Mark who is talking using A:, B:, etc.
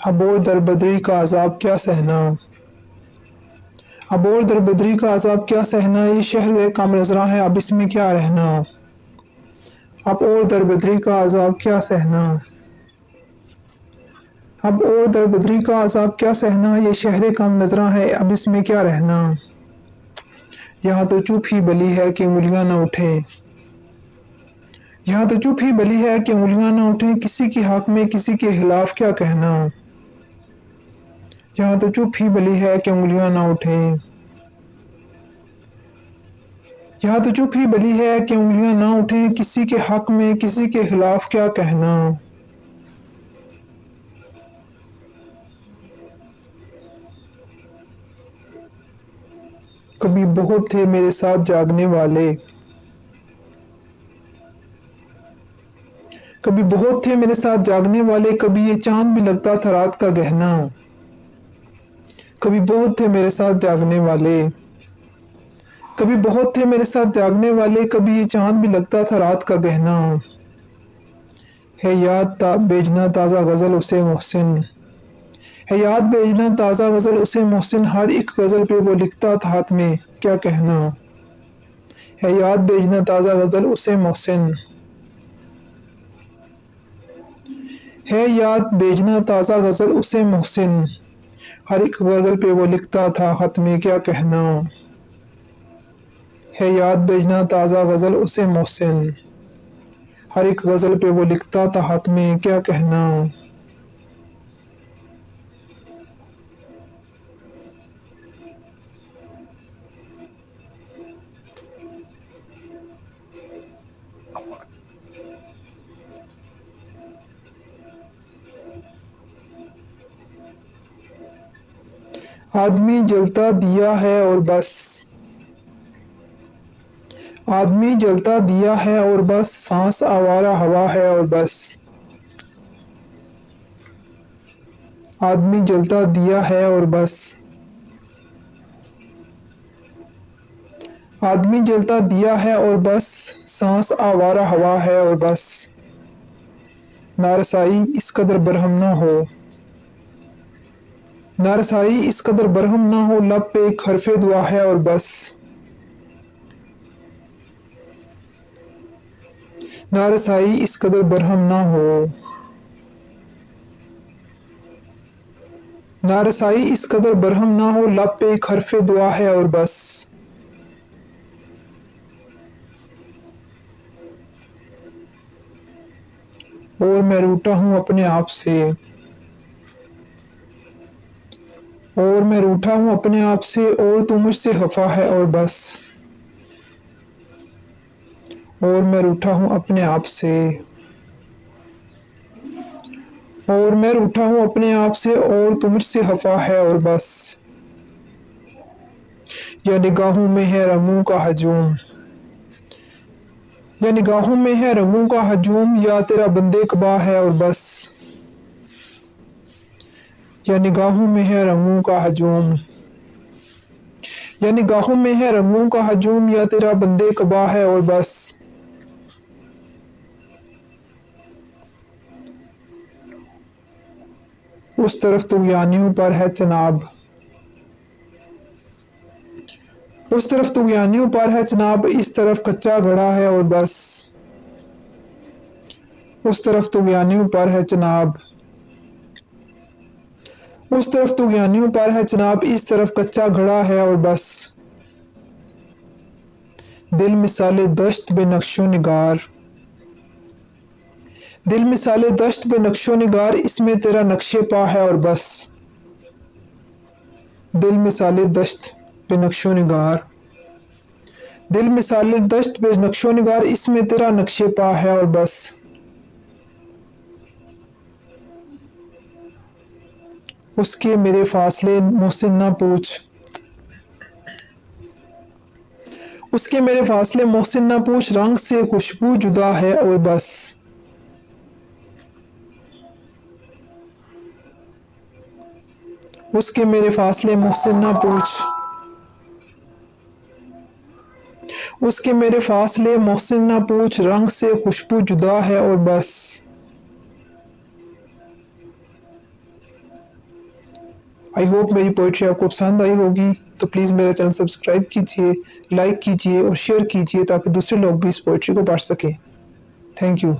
A: अब और दर बदरी का अजाब क्या सहना, अब और दर बदरी का अजाब क्या सहना, ये शहर काम नजरा है अब इसमें क्या रहना। अब और दर बदरी का अजाब क्या सहना, अब और दर बदरी का अजाब क्या सहना, ये शहर काम नजरा है अब इसमें क्या रहना। यहाँ तो चुप ही भली है कि उंगलियां न उठे, यहाँ तो चुप ही भली है कि उंगलियां न उठे, किसी के हक में किसी के खिलाफ क्या कहना। यहाँ तो चुप ही भली है कि उंगलियां न उठे, यहाँ तो चुप ही भली है कि उंगलियां ना उठे, किसी के हक में किसी के खिलाफ क्या कहना। कभी बहुत थे मेरे साथ जागने वाले, कभी बहुत थे मेरे साथ जागने वाले, कभी ये चांद भी लगता था रात का गहना। कभी बहुत थे मेरे साथ जागने वाले, कभी बहुत थे मेरे साथ जागने वाले, कभी ये चांद भी लगता था रात का गहना। है याद बेजना ताज़ा गज़ल उसे मोहसिन, है याद बेजना ताज़ा गज़ल उसे मोहसिन, हर एक गज़ल पे वो लिखता था हाथ में क्या कहना। है याद बेजना ताज़ा गज़ल उसे मोहसिन, है याद बेजना ताज़ा गज़ल उसे मोहसिन, हर एक गज़ल पे वो लिखता था खत में क्या कहना। है याद बेजना ताज़ा गज़ल उसे मोहसिन, हर एक गज़ल पे वो लिखता था खत में क्या कहना। आदमी जलता दिया है और बस, आदमी जलता दिया है और बस, सांस आवारा हवा है और बस। आदमी जलता दिया है और बस, आदमी जलता दिया है और बस, सांस आवारा हवा है और बस। नारसाई इस कदर बरहम ना हो, नारसाई इस कदर बरहम ना हो, लब पे एक हरफे दुआ है और बस। नारसाई इस कदर बरहम ना हो, नारसाई इस कदर बरहम ना हो, लब पे एक हरफे दुआ है और बस। और मैं रूठा हूँ अपने आप से, और मैं रूठा हूँ अपने आप से, और तू मुझसे खफा है और बस। और मैं रूठा हूँ अपने आप से, और मैं रूठा हूँ अपने आप से, और तू मुझसे खफा है और बस। या निगाहों में है रंगों का हजूम, या निगाहों में है रंगों का हजूम, या तेरा बंदे कबा है और बस। या निगाहों में है रंगों का हजूम, या निगाहों में है रंगों का हजूम, या तेरा बंदे कबा है और बस। उस तरफ तुगयानियों पर है चनाब, उस तरफ तुगयानियों पर है चनाब, इस तरफ कच्चा घड़ा है और बस। उस तरफ तुगयानियों पर है चनाब, उस तरफ तुगयानियों पर है चनाब, इस तरफ कच्चा घड़ा है और बस। दिल मिसाले दश्त बे नक्शो निगार, दिल मिसाले दश्त बे नक्शो निगार, इसमें तेरा नक्शे पा है और बस। दिल मिसाले दश्त बे नक्शो निगार, दिल मिसाले दश्त बे नक्शो निगार, इसमें तेरा नक्शे पा है और बस। उसके मेरे फासले मुझसे ना पूछ, उसके मेरे फासले मुझसे ना पूछ, रंग से खुशबू जुदा है और बस। उसके मेरे फासले मुझसे ना पूछ, उसके मेरे फासले मुझसे ना पूछ, रंग से खुशबू जुदा है और बस। आई होप मेरी पोइट्री आपको पसंद आई होगी। तो प्लीज़ मेरा चैनल सब्सक्राइब कीजिए, लाइक कीजिए और शेयर कीजिए ताकि दूसरे लोग भी इस पोइट्री को पढ़ सकें। Thank you.